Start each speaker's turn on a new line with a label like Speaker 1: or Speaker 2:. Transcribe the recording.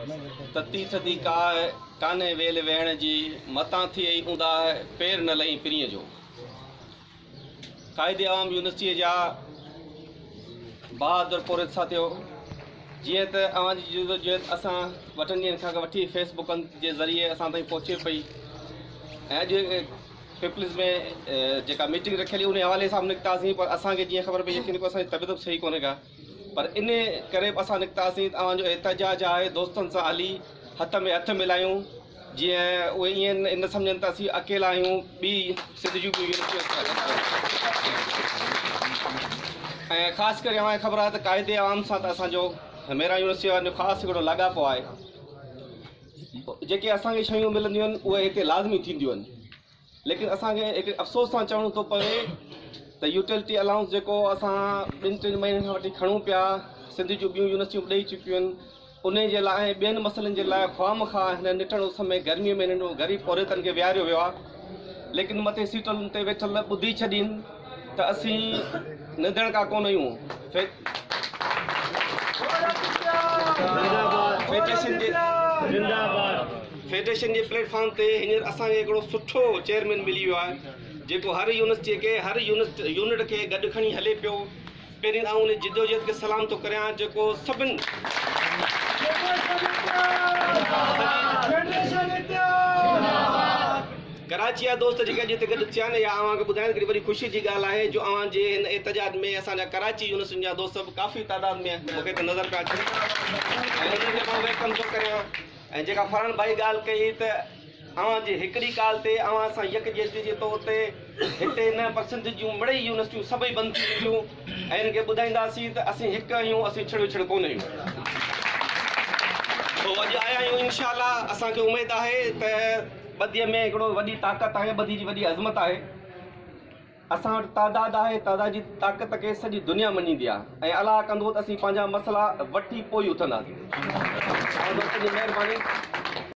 Speaker 1: तती थदी काने वेल वेहण जी मतां थी आई ऊंदा पैर न लई पिरीअ जो। कायदे आवाम यूनिवर्सिटी जा बहादुर पुर सां थियो जीअं त अवां जी जरूरत असां वटनि ॾींहंनि खां वठी फेसबुक जे ज़रिए असां ताईं पहुचे पई ऐं अॼु पीपल्स में जेका मीटिंग रखियली उन हवाले सां निकितासीं पर असांखे जीअं ख़बर पई यकीन को असांजी तबियत सही कोन्हे का पर इन करे असां निकितासीं तव्हांजो एहतजाज आहे दोस्तनि सां हली हथ में हथ मिलायूं जीअं उहे ईअं न सम्झनि त असीं अकेला आहियूं ॿी सिंध जूं ऐं ख़ासि करे अव्हांखे ख़बर आहे त क़ाइदे आवाम सां त असांजो मेरा यूनिवर्सिटी वारनि जो ख़ासि हिकिड़ो लाॻापो आहे। जेके असांखे शयूं मिलंदियूं आहिनि उहे हिते लाज़मी थींदियूं आहिनि लेकिन असांखे हिकु अफ़सोस सां चवणो थो पवे त यूटिलिटी अलाउंस जेको असां 2-3 महीननि खां वठी खणूं पिया सिंध जूं ॿियूं यूनिवर्सिटियूं ॾेई चुकियूं आहिनि उन जे लाइ ॿियनि मसइलनि जे लाइ ख़्वामख़्वाह हिन निटण उस में गर्मीअ में नंढो ग़रीब औरतनि खे विहारियो वियो आहे लेकिन मथे सीटुनि ते वेठल ॿुधी छॾीनि त असीं निदण का कोन आहियूं। फेडरेशन जे प्लेटफॉर्म ते हींअर असांखे हिकिड़ो सुठो चेयरमैन मिली वियो आहे जेको हर यूनिवर्सिटीअ खे हर यूनिट खे गॾु खणी हले पियो। पहिरीं आउं उन जिदोजहद खे सलाम थो करियां जेको सभिनि कराची जा दोस्त जेके अॼु हिते गॾु थिया आहिनि या अव्हांखे ॿुधाइण हिकिड़ी वॾी ख़ुशी जी ॻाल्हि आहे जो अव्हां जे हिन एहतजाज में असांजा कराची यूनिवर्सिटी जा दोस्त बि काफ़ी तादाद में मूंखे त नज़र पिया अचनि ऐं उन्हनि खे मां वेलकम थो करियां। ऐं जेका फरहान भाई ॻाल्हि कई त अव्हां जी हिकिड़ी ॻाल्हि ते अव्हां सां यकजहती जे तौर ते हिते न पर सिंध जूं मिड़ई यूनिवर्सिटियूं सभई बंदि थी वियूं ऐं हिन खे ॿुधाईंदासीं त असीं हिकु आहियूं असीं छिड़ कोन आहियूं। पोइ अॼु आया आहियूं इनशाला असांखे उमेदु आहे त ॿधीअ में हिकिड़ो वॾी ताक़त आहे ॿधी जी वॾी अज़मत आहे असां वटि तादाद आहे तादाद जी ताक़त खे सॼी दुनिया मञींदी आहे ऐं अलाह कंदो त असीं पंहिंजा मसइला वठी पोइ उथंदासीं। महिरबानी।